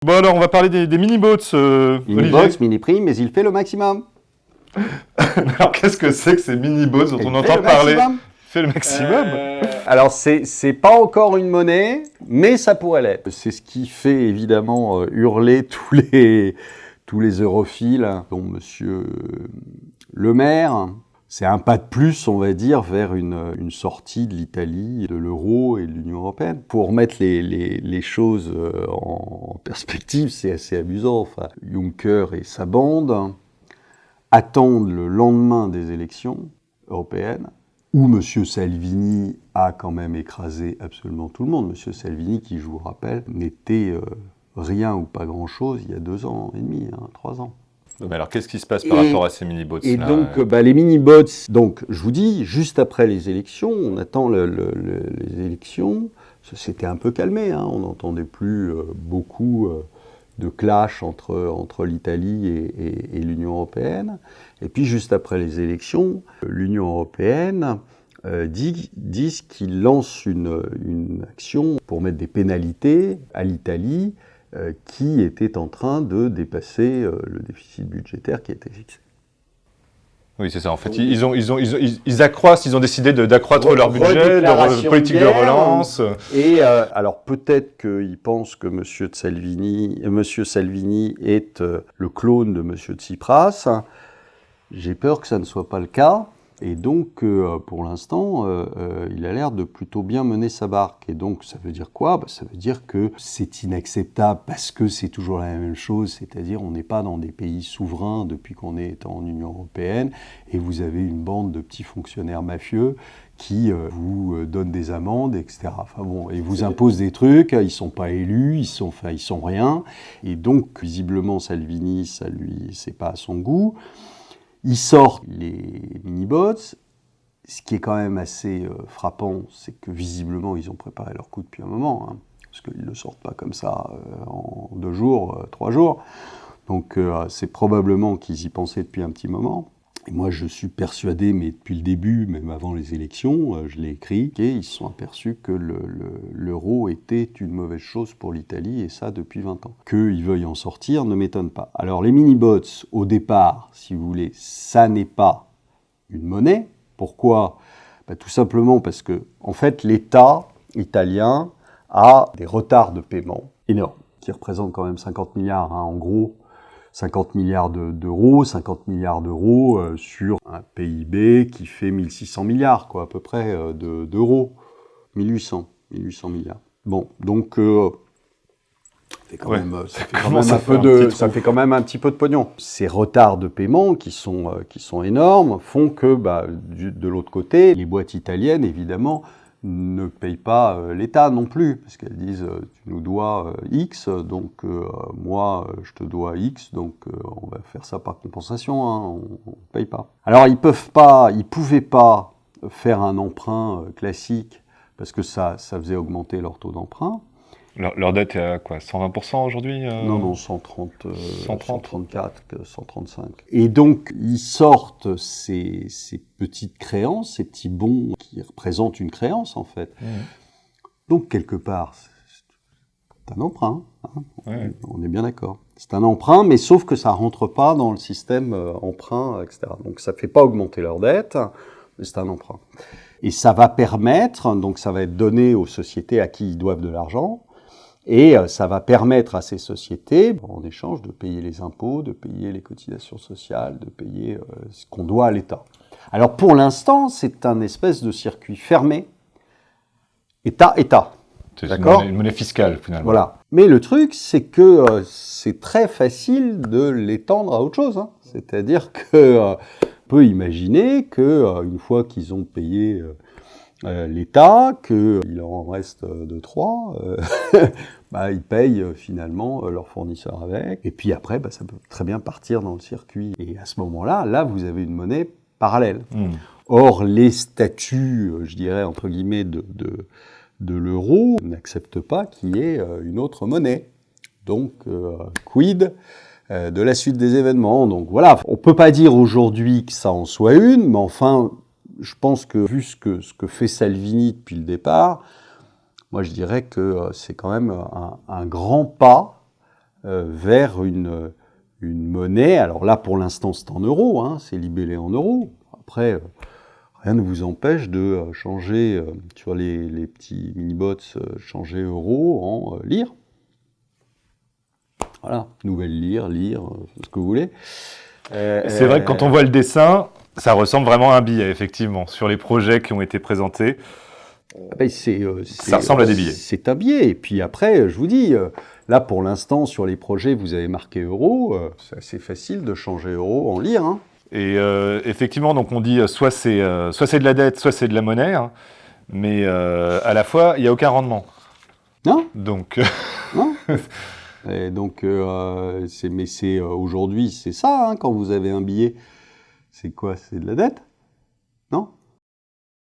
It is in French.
Bon alors, on va parler des mini-boats, Olivier. Mini-bots, mini-prime, mais il fait le maximum. Alors, qu'est-ce que c'est que ces mini-boats dont Et on il fait entend le parler? maximum. Il fait le maximum. Alors, c'est pas encore une monnaie, mais ça pourrait l'être. C'est ce qui fait évidemment hurler tous les europhiles, dont Monsieur Le Maire. C'est un pas de plus, on va dire, vers une sortie de l'Italie, de l'euro et de l'Union européenne. Pour mettre les choses en perspective, c'est assez amusant. Enfin, Juncker et sa bande attendent le lendemain des élections européennes, où M. Salvini a quand même écrasé absolument tout le monde. M. Salvini, qui, je vous rappelle, n'était rien ou pas grand-chose il y a 2 ans et demi, 3 ans. Mais alors, qu'est-ce qui se passe par rapport à ces mini-boats Et donc, les mini-bots, donc, je vous dis, juste après les élections, on attend les élections, ça s'était un peu calmé, on n'entendait plus beaucoup de clash entre l'Italie et l'Union européenne. Et puis, juste après les élections, l'Union européenne disent qu'ils lancent une action pour mettre des pénalités à l'Italie qui était en train de dépasser le déficit budgétaire qui était fixé. Oui, c'est ça. En fait, ils accroissent, ils ont décidé d'accroître leur budget, leur politique de relance. Et alors peut-être qu'ils pensent que M. Salvini est le clone de M. Tsipras. J'ai peur que ça ne soit pas le cas. Et donc, pour l'instant, il a l'air de plutôt bien mener sa barque. Et donc, ça veut dire quoi ? Ça veut dire que c'est inacceptable parce que c'est toujours la même chose, c'est-à-dire on n'est pas dans des pays souverains depuis qu'on est en Union européenne et vous avez une bande de petits fonctionnaires mafieux qui vous donnent des amendes, etc. Enfin bon, et vous imposent des trucs, ils sont pas élus, ils sont rien. Et donc, visiblement, Salvini, c'est pas à son goût. Ils sortent les mini-bots. Ce qui est quand même assez frappant, c'est que visiblement, ils ont préparé leur coup depuis un moment, parce qu'ils ne le sortent pas comme ça en 2 jours, 3 jours. Donc c'est probablement qu'ils y pensaient depuis un petit moment. Et moi, je suis persuadé, mais depuis le début, même avant les élections, je l'ai écrit, qu'ils se sont aperçus que l'euro était une mauvaise chose pour l'Italie, et ça depuis 20 ans. Qu'ils veuillent en sortir ne m'étonne pas. Alors les mini-bots, au départ, si vous voulez, ça n'est pas une monnaie. Pourquoi ? Tout simplement parce que, en fait, l'État italien a des retards de paiement énormes, qui représentent quand même 50 milliards, en gros, 50 milliards d'euros, 50 milliards d'euros sur un PIB qui fait 1600 milliards, quoi, à peu près, d'euros. 1800 milliards. Bon, donc, ça fait quand même un petit peu de pognon. Ces retards de paiement qui sont énormes font que, de l'autre côté, les boîtes italiennes, évidemment, ne payent pas l'État non plus, parce qu'elles disent tu nous dois X, donc moi je te dois X, donc on va faire ça par compensation, on ne paye pas. Alors ils pouvaient pas faire un emprunt classique, parce que ça faisait augmenter leur taux d'emprunt. Leur dette est à quoi, 120% aujourd'hui Non, 134, 135. Et donc, ils sortent ces petites créances, ces petits bons qui représentent une créance, en fait. Mmh. Donc, quelque part, c'est un emprunt. On est bien d'accord. C'est un emprunt, mais sauf que ça rentre pas dans le système emprunt, etc. Donc, ça fait pas augmenter leur dette, mais c'est un emprunt. Et ça va permettre, donc ça va être donné aux sociétés à qui ils doivent de l'argent, et ça va permettre à ces sociétés, en échange, de payer les impôts, de payer les cotisations sociales, de payer ce qu'on doit à l'État. Alors pour l'instant, c'est un espèce de circuit fermé, État-État. C'est une monnaie fiscale, finalement. Voilà. Mais le truc, c'est que c'est très facile de l'étendre à autre chose. C'est-à-dire qu'on peut imaginer qu'une fois qu'ils ont payé l'État, qu'il en reste 2-3, ils payent finalement leurs fournisseurs avec. Et puis après, ça peut très bien partir dans le circuit. Et à ce moment-là, vous avez une monnaie parallèle. Mmh. Or, les statuts, je dirais, entre guillemets, de l'euro n'acceptent pas qu'il y ait une autre monnaie. Donc, quid de la suite des événements. Donc voilà, on peut pas dire aujourd'hui que ça en soit une, mais enfin, je pense que vu ce que fait Salvini depuis le départ, moi je dirais que c'est quand même un grand pas vers une monnaie. Alors là, pour l'instant, c'est en euros, hein, c'est libellé en euros. Après, rien ne vous empêche de changer, sur les petits mini-bots, changer euro en lire. Voilà, nouvelle lire, ce que vous voulez. C'est vrai que quand on voit le dessin, ça ressemble vraiment à un billet, effectivement, sur les projets qui ont été présentés. Ça ressemble à des billets. C'est un billet. Et puis après, je vous dis, là pour l'instant, sur les projets, vous avez marqué euro. C'est assez facile de changer euro en lire. Hein. Et effectivement, donc on dit soit c'est de la dette, soit c'est de la monnaie, hein, mais à la fois, il n'y a aucun rendement. Non. Donc. Non. Et donc, aujourd'hui, c'est ça, hein, quand vous avez un billet, c'est quoi? C'est de la dette? Non?